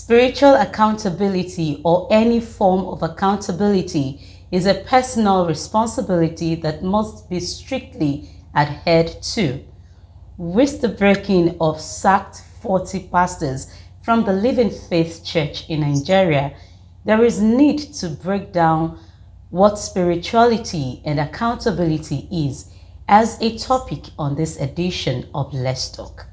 Spiritual accountability, or any form of accountability, is a personal responsibility that must be strictly adhered to. With the breaking of sacked 40 pastors from the Living Faith Church in Nigeria, there is need to break down what spirituality and accountability is as a topic on this edition of Let's Talk.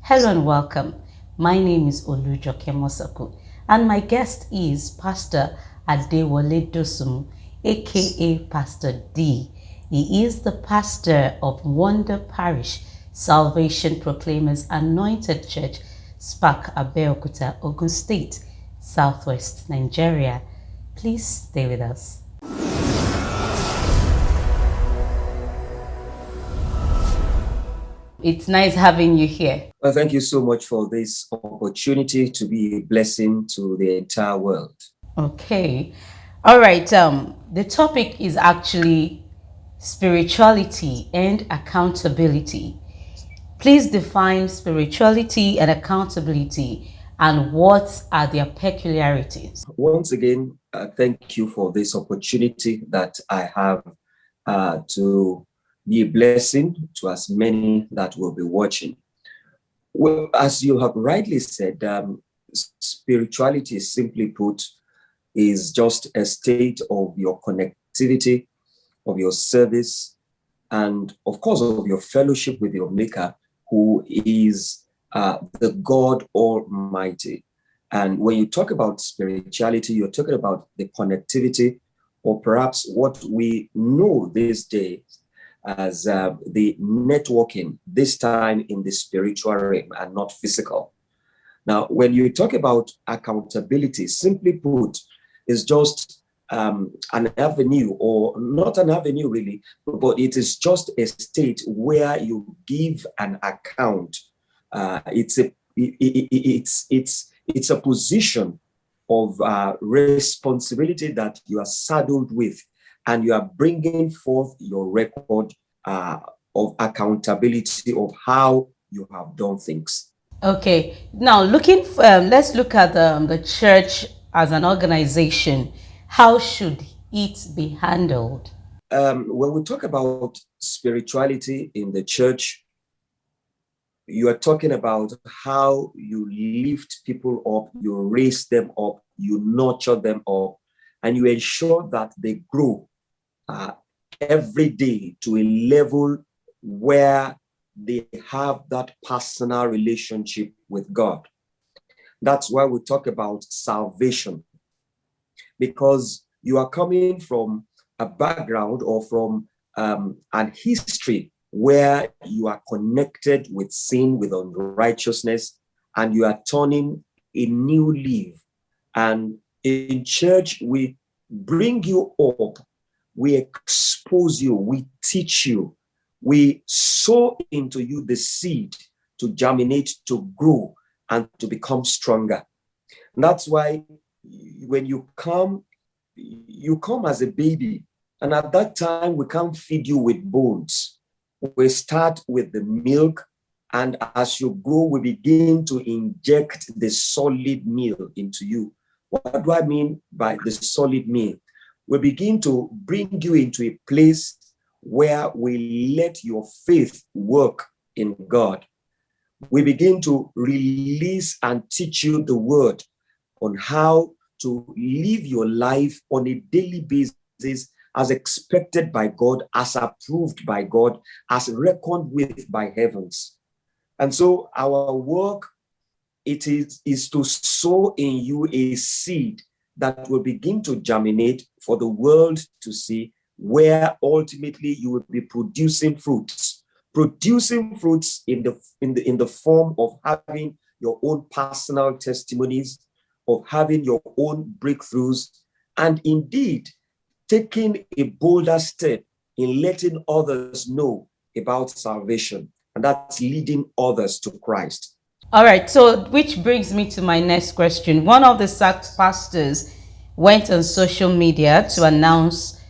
Hello and welcome. My name is Olujoke Mosaku, and my guest is Pastor Adewole Dosumu, aka Pastor D. He is the pastor of Wonder Parish Salvation Proclaimers Anointed Church, SPAC, Abeokuta, Ogun State, Southwest Nigeria. Please stay with us. It's nice having you here. Well, thank you so much for this opportunity to be a blessing to the entire world. Okay. All right. The topic is actually spirituality and accountability. Please define spirituality and accountability, and what are their peculiarities? Once again, thank you for this opportunity that I have to be a blessing to as many that will be watching. Well, as you have rightly said, spirituality, simply put, is just a state of your connectivity, of your service, and of course, of your fellowship with your Maker, who is the God Almighty. And when you talk about spirituality, you're talking about the connectivity, or perhaps what we know these days as the networking, this time in the spiritual realm and not physical. Now, when you talk about accountability, simply put, is just an avenue, or not an avenue really, but it is just a state where you give an account. It's a position of responsibility that you are saddled with, and you are bringing forth your record of accountability of how you have done things. Okay. Now, let's look at the church as an organization. How should it be handled? When we talk about spirituality in the church, you are talking about how you lift people up, you raise them up, you nurture them up, and you ensure that they grow every day to a level where they have that personal relationship with God. That's why we talk about salvation, because you are coming from a background or from an history where you are connected with sin, with unrighteousness, and you are turning a new leaf. And in church, we bring you up, we expose you, we teach you, we sow into you the seed to germinate, to grow, and to become stronger. And that's why when you come as a baby, and at that time we can't feed you with bones. We start with the milk, and as you grow, we begin to inject the solid meal into you. What do I mean by the solid meal? We begin to bring you into a place where we let your faith work in God. We begin to release and teach you the word on how to live your life on a daily basis, as expected by God, as approved by God, as reckoned with by heavens. And so our work, it is to sow in you a seed that will begin to germinate for the world to see, where ultimately you will be producing fruits in the form of having your own personal testimonies, of having your own breakthroughs, and indeed taking a bolder step in letting others know about salvation, and that's leading others to Christ. All right, so which brings me to my next question. One of the sacked pastors went on social media to announce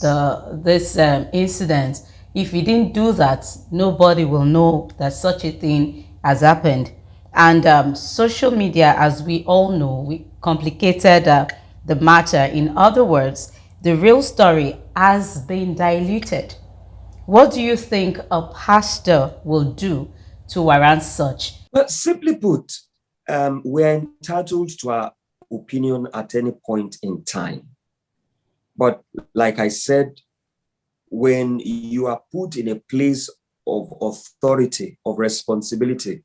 this incident. If he didn't do that, nobody will know that such a thing has happened. And social media, as we all know, we complicated the matter. In other words, the real story has been diluted. What do you think a pastor will do to warrant such? But simply put, we're entitled to our opinion at any point in time. But like I said, when you are put in a place of authority, of responsibility,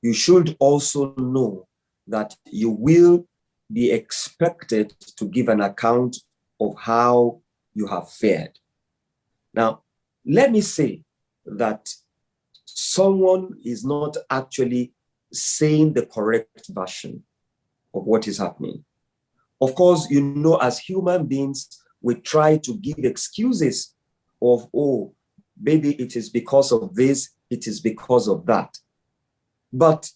you should also know that you will be expected to give an account of how you have fared. Now, let me say that someone is not actually saying the correct version of what is happening. Of course, you know, as human beings, we try to give excuses of, oh, maybe it is because of this, it is because of that. But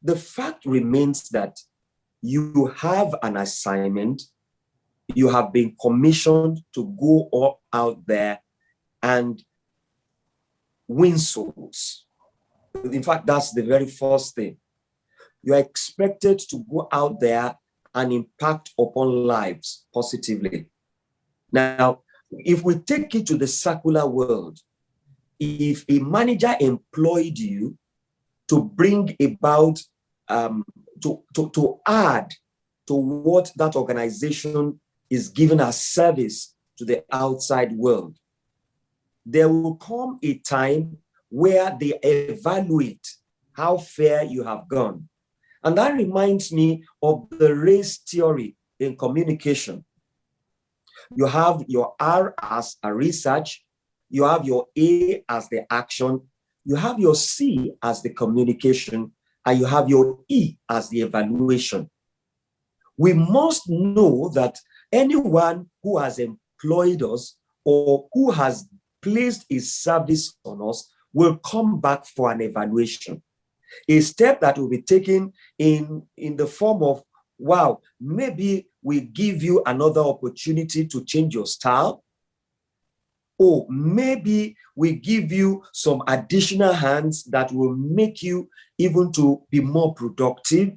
the fact remains that you have an assignment, you have been commissioned to go out there and win souls. In fact, that's the very first thing. You are expected to go out there and impact upon lives positively. Now, if we take it to the secular world, if a manager employed you to bring about, to add to what that organization is giving as service to the outside world, there will come a time where they evaluate how fair you have gone. And that reminds me of the race theory in communication. You have your R as a research, you have your A as the action, you have your C as the communication, and you have your E as the evaluation. We must know that anyone who has employed us or who has placed his service on us will come back for an evaluation. A step that will be taken in the form of, wow, maybe we give you another opportunity to change your style. Or maybe we give you some additional hands that will make you even to be more productive.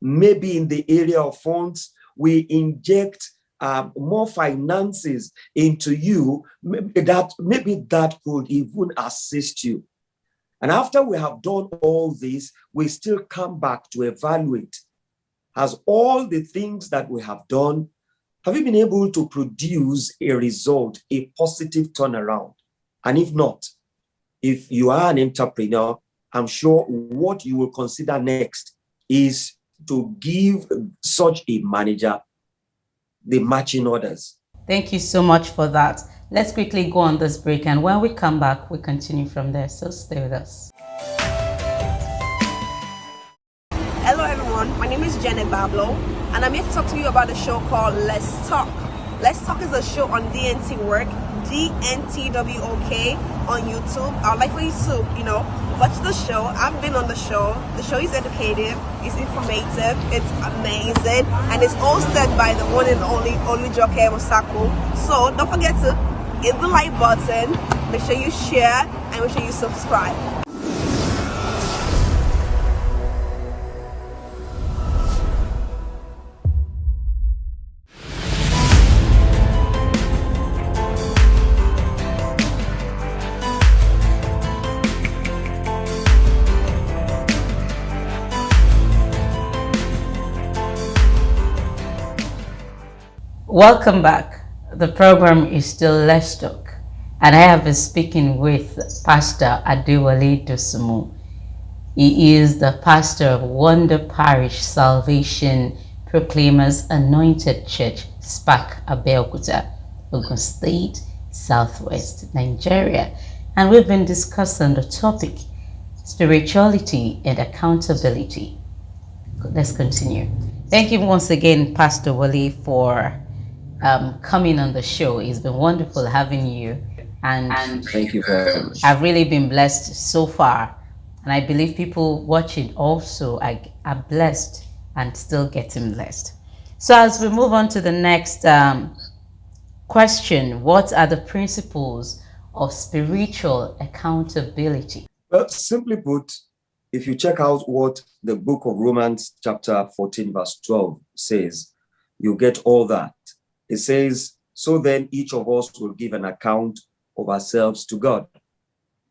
Maybe in the area of funds, we inject more finances into you. Maybe that could even assist you. And after we have done all this, we still come back to evaluate. Has all the things that we have done, have you been able to produce a result, a positive turnaround? And if not, if you are an entrepreneur, I'm sure what you will consider next is to give such a manager the matching orders. Thank you so much for that. Let's quickly go on this break, and when we come back, we continue from there. So stay with us. Hello everyone, my name is Janet Bablo, and I'm here to talk to you about a show called Let's Talk. Let's Talk is a show on DNT Work, DNTWOK on YouTube. I'd like for you to, watch the show. I've been on the show. The show is educative, it's informative, it's amazing, and it's hosted by the one and only Olujoke Osako. So don't forget to hit the like button, make sure you share, and make sure you subscribe. Welcome back. The program is still Let's Talk, and I have been speaking with Pastor Adewole Dosumu. He is the pastor of Wonder Parish Salvation Proclaimers Anointed Church, SPAC, Abeokuta, Ogun State, Southwest Nigeria. And we've been discussing the topic, spirituality and accountability. Let's continue. Thank you once again, Pastor Wole, for coming on the show. It's been wonderful having you, and Thank you very much. I've really been blessed so far, and I believe people watching also are blessed and still getting blessed. So as we move on to the next question, what are the principles of spiritual accountability? Well, simply put, if you check out what the book of Romans chapter 14 verse 12 says, you get all that. It says, so then each of us will give an account of ourselves to God.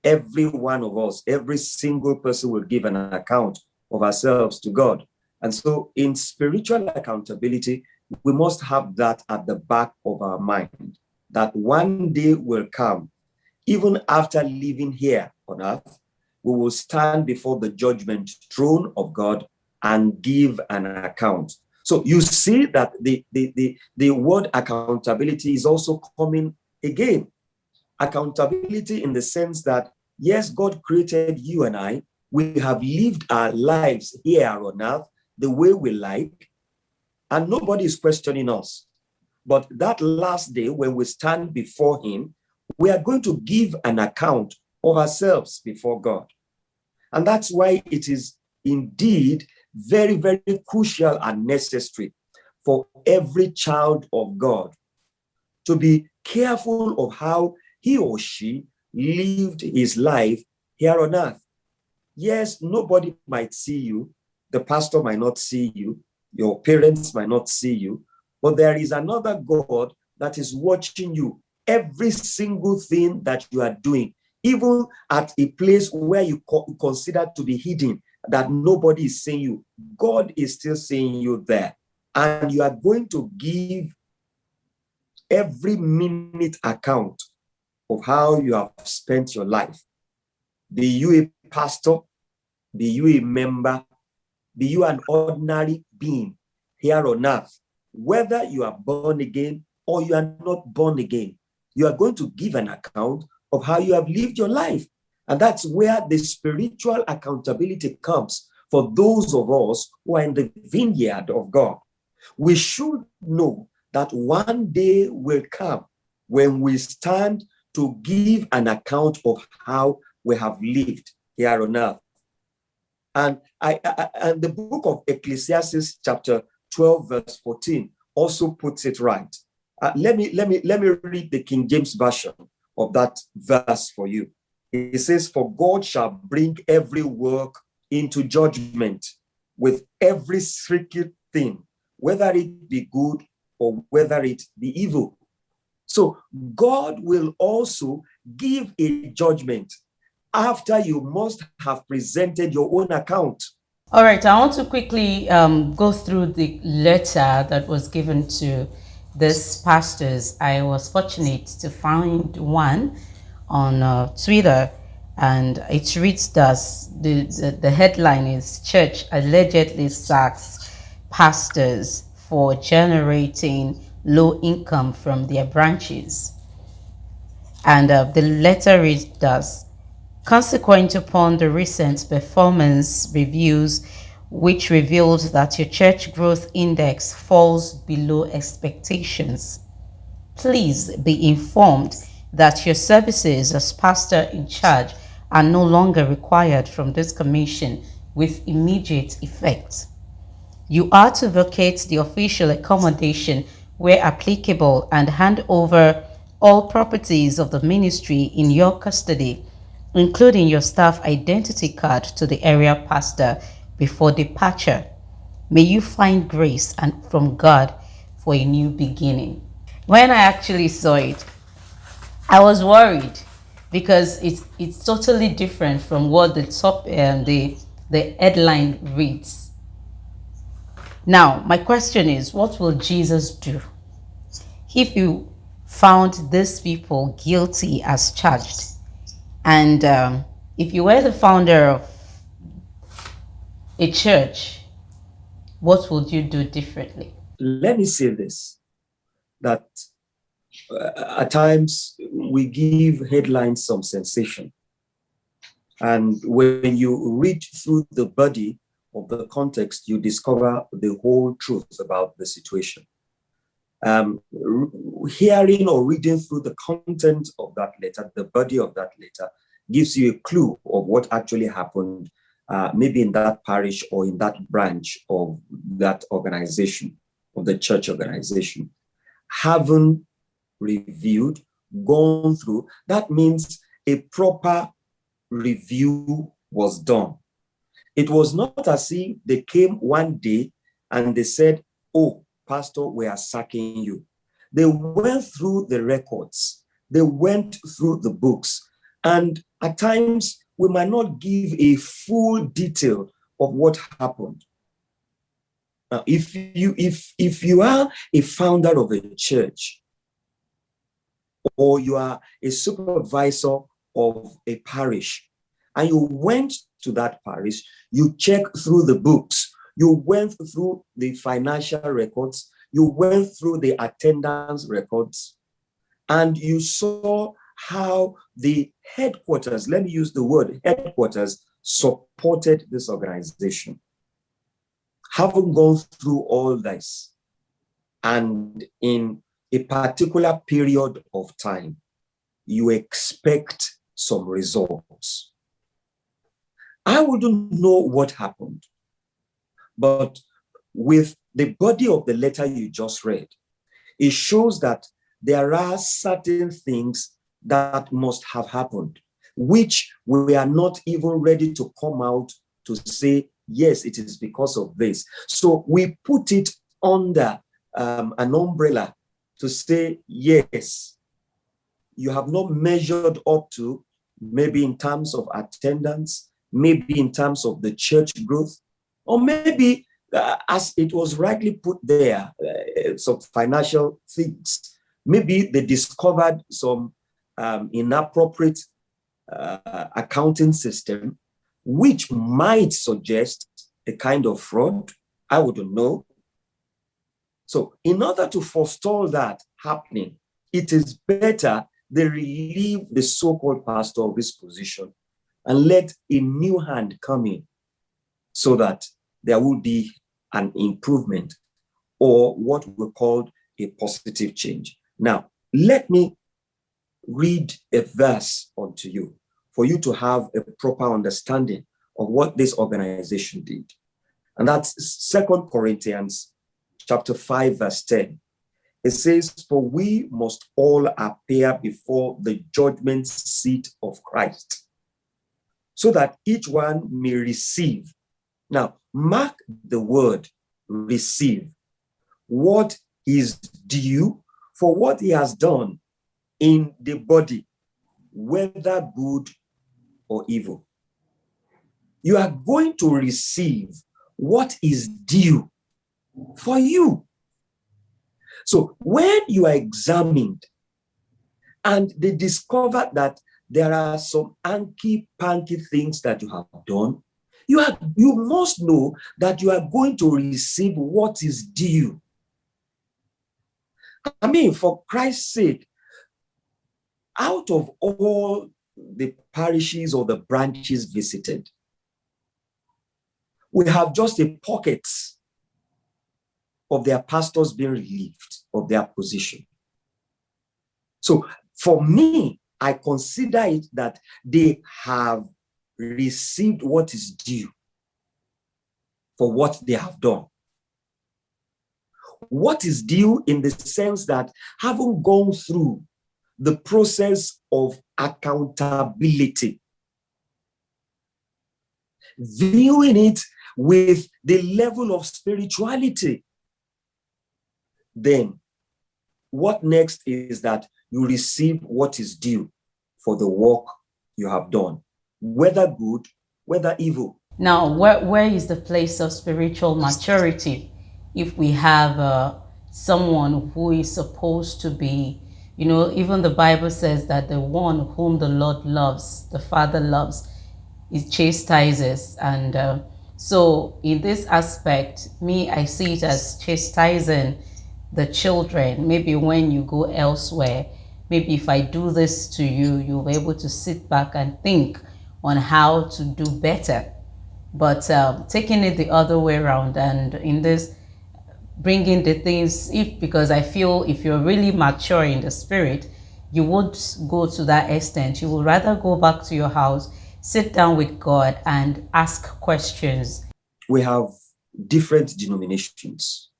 Every one of us, every single person will give an account of ourselves to God. And so in spiritual accountability, we must have that at the back of our mind, that one day will come, even after living here on earth, we will stand before the judgment throne of God and give an account. So you see that the word accountability is also coming again. Accountability in the sense that, yes, God created you and I. We have lived our lives here on earth the way we like, and nobody is questioning us. But that last day, when we stand before him, we are going to give an account of ourselves before God. And that's why it is indeed very, very crucial and necessary for every child of God to be careful of how he or she lived his life here on earth. Yes, nobody might see you. The pastor might not see you. Your parents might not see you. But there is another God that is watching you. Every single thing that you are doing, even at a place where you consider to be hidden, that nobody is seeing you, God is still seeing you there. And you are going to give every minute account of how you have spent your life. Be you a pastor, be you a member, be you an ordinary being here on earth, whether you are born again or you are not born again, you are going to give an account of how you have lived your life. And that's where the spiritual accountability comes for those of us who are in the vineyard of God. We should know that one day will come when we stand to give an account of how we have lived here on earth. And and the book of Ecclesiastes chapter 12 verse 14 also puts it right. Let me read the King James version of that verse for you. It says, for God shall bring every work into judgment with every secret thing, whether it be good or whether it be evil. So God will also give a judgment after you must have presented your own account. All right, I want to quickly go through the letter that was given to these pastors. I was fortunate to find one on Twitter, and it reads thus. The headline is, Church allegedly sacks pastors for generating low income from their branches. And the letter reads thus: consequent upon the recent performance reviews, which revealed that your church growth index falls below expectations, please be informed that your services as pastor in charge are no longer required from this commission with immediate effect. You are to vacate the official accommodation where applicable and hand over all properties of the ministry in your custody, including your staff identity card, to the area pastor before departure. May you find grace and from God for a new beginning. When I actually saw it, I was worried because it's totally different from what the top the headline reads. Now, my question is, what will Jesus do if you found these people guilty as charged? And if you were the founder of a church, what would you do differently? Let me say this, that at times we give headlines some sensation. And when you read through the body of the context, you discover the whole truth about the situation. Hearing or reading through the content of that letter, the body of that letter, gives you a clue of what actually happened, maybe in that parish or in that branch of that organization, of the church organization. Having reviewed, gone through, that means a proper review was done. It was not as if they came one day and they said, oh, Pastor, we are sacking you. They went through the records. They went through the books. And at times, we might not give a full detail of what happened. Now, if you are a founder of a church, or you are a supervisor of a parish, and you went to that parish, you check through the books, you went through the financial records, you went through the attendance records, and you saw how the headquarters, let me use the word headquarters, supported this organization. Having gone through all this, and in a particular period of time, you expect some results. I wouldn't know what happened, but with the body of the letter you just read, it shows that there are certain things that must have happened, which we are not even ready to come out to say, yes, it is because of this. So we put it under an umbrella to say, yes, you have not measured up to, maybe in terms of attendance, maybe in terms of the church growth, or maybe as it was rightly put there, some financial things. Maybe they discovered some inappropriate accounting system, which might suggest a kind of fraud. I wouldn't know. So in order to forestall that happening, it is better they relieve the so-called pastor of his position and let a new hand come in so that there will be an improvement, or what we call a positive change. Now, let me read a verse unto you for you to have a proper understanding of what this organization did. And that's 2 Corinthians chapter 5, verse 10. It says, for we must all appear before the judgment seat of Christ, so that each one may receive. Now, mark the word receive. What is due for what he has done in the body, whether good or evil. You are going to receive what is due for you. So when you are examined and they discover that there are some hanky-panky things that you have done, you must know that you are going to receive what is due. I mean, for Christ's sake, out of all the parishes or the branches visited, we have just a pocket of their pastors being relieved of their position. So for me, I consider it that they have received what is due for what they have done. What is due in the sense that having gone through the process of accountability, viewing it with the level of spirituality, then what next is that you receive what is due for the work you have done, whether good, whether evil. Now, where is the place of spiritual maturity if we have someone who is supposed to be, even the Bible says that the one whom the Lord loves, the Father loves, it chastises. And so in this aspect, I see it as chastising the children. Maybe when you go elsewhere, maybe if I do this to you, you'll be able to sit back and think on how to do better. But taking it the other way around, and in this, bringing the things, because I feel if you're really mature in the spirit, you won't go to that extent. You would rather go back to your house, sit down with God and ask questions. We have different denominations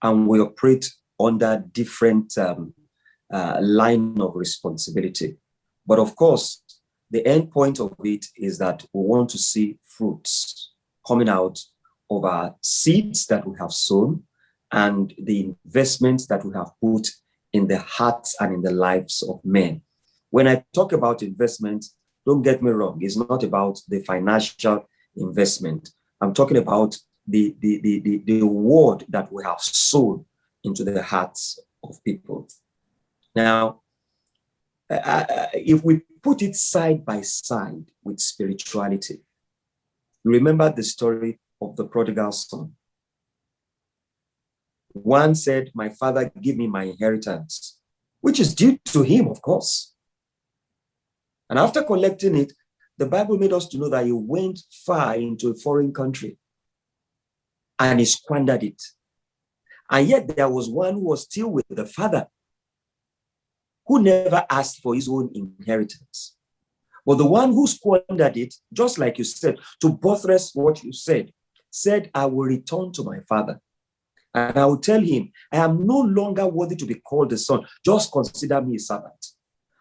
and we operate under different line of responsibility. But of course, the end point of it is that we want to see fruits. coming out of our seeds that we have sown and the investments that we have put in the hearts and in the lives of men. When I talk about investment, don't get me wrong, it's not about the financial investment. I'm talking about the word that we have sown into the hearts of people. Now, if we put it side by side with spirituality, you remember the story of the prodigal son. One said, "My father, give me my inheritance," which is due to him, of course. And after collecting it, the Bible made us to know that he went far into a foreign country and he squandered it. And yet there was one who was still with the father, who never asked for his own inheritance. But the one who squandered it, just like you said, to buttress what you said, "I will return to my father. And I will tell him, I am no longer worthy to be called the son. Just consider me a servant."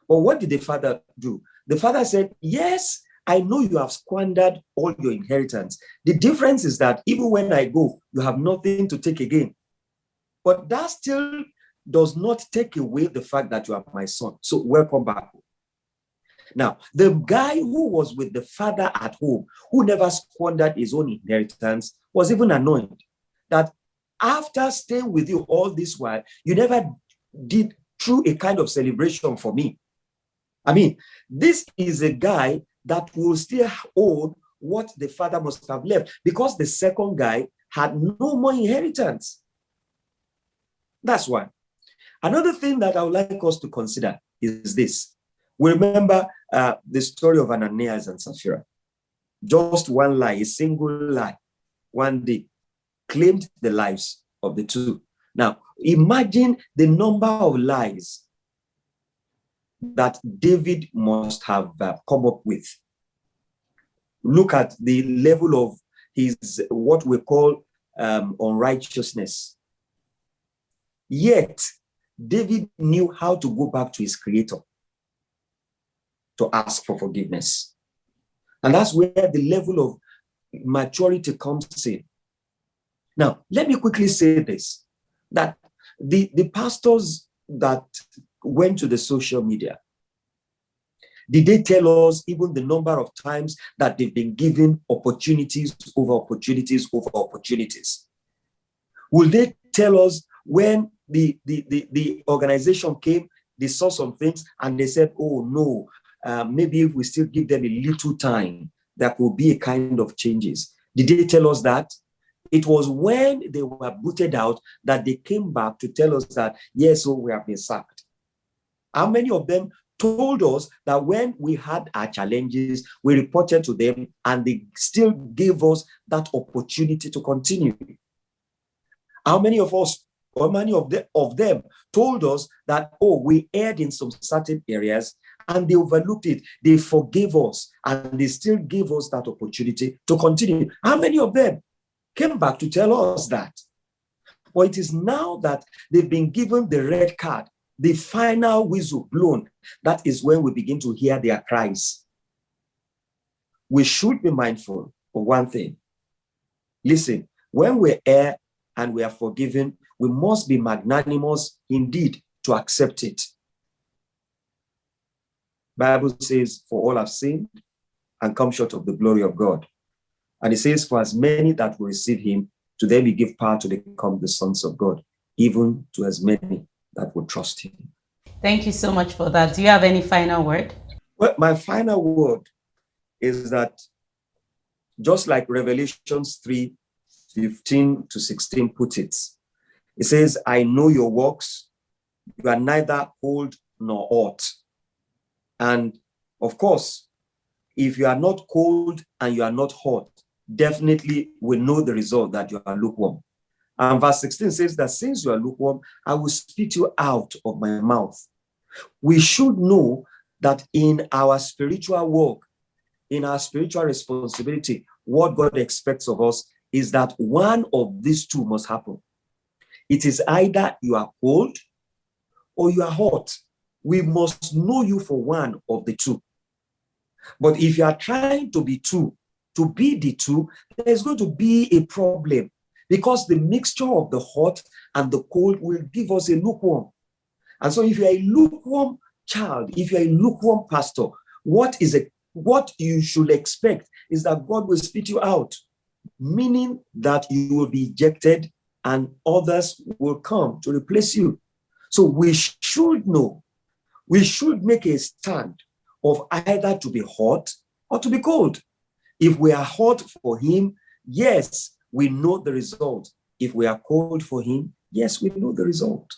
But what did the father do? The father said, "Yes, I know you have squandered all your inheritance. The difference is that even when I go, you have nothing to take again. But that still does not take away the fact that you are my son. So welcome back." Now, the guy who was with the father at home, who never squandered his own inheritance, was even annoyed that after staying with you all this while, you never did through a kind of celebration for me. I mean, this is a guy that will still own what the father must have left, because the second guy had no more inheritance. That's one. Another thing that I would like us to consider is this. We remember the story of Ananias and Sapphira. Just one lie, a single lie, one day claimed the lives of the two. Now, imagine the number of lies that David must have come up with. Look at the level of his, what we call unrighteousness. Yet, David knew how to go back to his creator to ask for forgiveness. And that's where the level of maturity comes in. Now, let me quickly say this, that the pastors that went to the social media, did they tell us even the number of times that they've been given opportunities over opportunities over opportunities? Will they tell us when the organization came, they saw some things and they said, "Oh no, maybe if we still give them a little time, there could be a kind of changes"? Did they tell us that? It was when they were booted out that they came back to tell us that, "Yes, so we have been sacked." How many of them told us that when we had our challenges, we reported to them and they still gave us that opportunity to continue? How many of us, or many of them told us that, "Oh, we erred in some certain areas," and they overlooked it. They forgave us and they still gave us that opportunity to continue? How many of them came back to tell us that? Well, it is now that they've been given the red card, the final whistle blown, that is when we begin to hear their cries. We should be mindful of one thing. Listen, when we err and we are forgiven, we must be magnanimous indeed to accept it. Bible says, "For all have sinned and come short of the glory of God." And it says, "For as many that will receive him, to them he give power to become the sons of God, even to as many that will trust him." Thank you so much for that. Do you have any final word? Well, my final word is that just like Revelations 3:15-16 put it, it says, "I know your works. You are neither cold nor hot." And of course, if you are not cold and you are not hot, definitely we know the result, that you are lukewarm. And verse 16 says that since you are lukewarm, I will spit you out of my mouth. We should know that in our spiritual work, in our spiritual responsibility, what God expects of us is that one of these two must happen. It is either you are cold or you are hot. We must know you for one of the two. But if you are trying to be two, to be the two, there's going to be a problem, because the mixture of the hot and the cold will give us a lukewarm. And so if you're a lukewarm child, if you're a lukewarm pastor, what you should expect is that God will spit you out, meaning that you will be ejected and others will come to replace you. So we should know, we should make a stand of either to be hot or to be cold. If we are hot for him, yes, we know the result. If we are cold for him, yes, we know the result.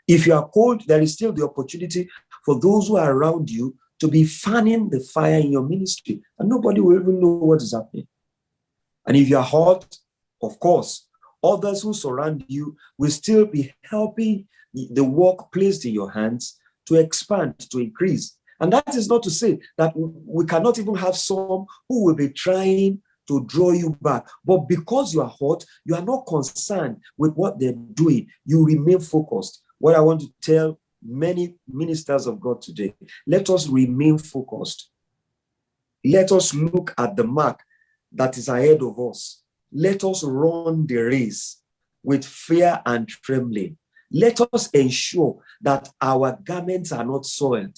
If you are cold, there is still the opportunity for those who are around you to be fanning the fire in your ministry, and nobody will even know what is happening. And if you are hot, of course, others who surround you will still be helping the work placed in your hands to expand, to increase. And that is not to say that we cannot even have some who will be trying to draw you back. But because you are hot, you are not concerned with what they're doing. You remain focused. What I want to tell many ministers of God today, let us remain focused. Let us look at the mark that is ahead of us. Let us run the race with fear and trembling. Let us ensure that our garments are not soiled.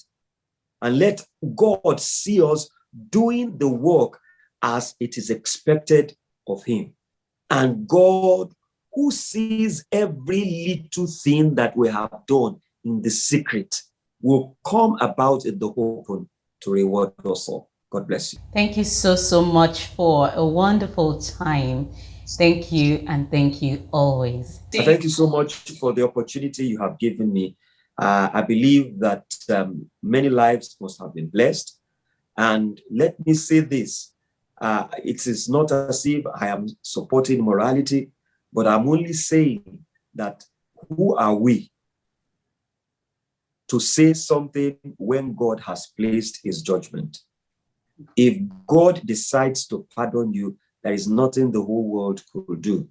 And let God see us doing the work as it is expected of him. And God, who sees every little thing that we have done in the secret, will come about in the open to reward us all. God bless you. Thank you so much for a wonderful time. Thank you, and thank you always. Thank you so much for the opportunity you have given me. I believe that many lives must have been blessed. And let me say this, it is not as if I am supporting morality, but I'm only saying that who are we to say something when God has placed his judgment? If God decides to pardon you, there is nothing the whole world could do.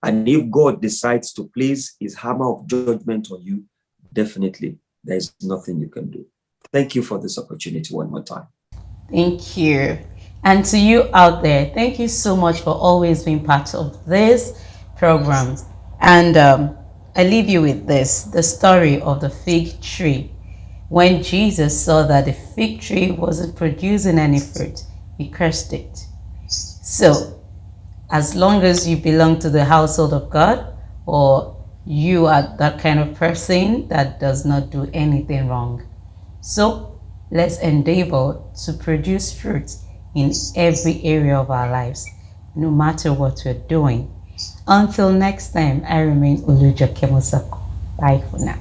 And if God decides to place his hammer of judgment on you, definitely there is nothing you can do. Thank you for this opportunity one more time. Thank you. And to you out there, thank you so much for always being part of this program. And I leave you with this, the story of the fig tree. When Jesus saw that the fig tree wasn't producing any fruit, he cursed it. So, as long as you belong to the household of God, or you are that kind of person that does not do anything wrong. So, let's endeavor to produce fruit in every area of our lives, no matter what we're doing. Until next time, I remain Olujoke Mosako. Bye for now.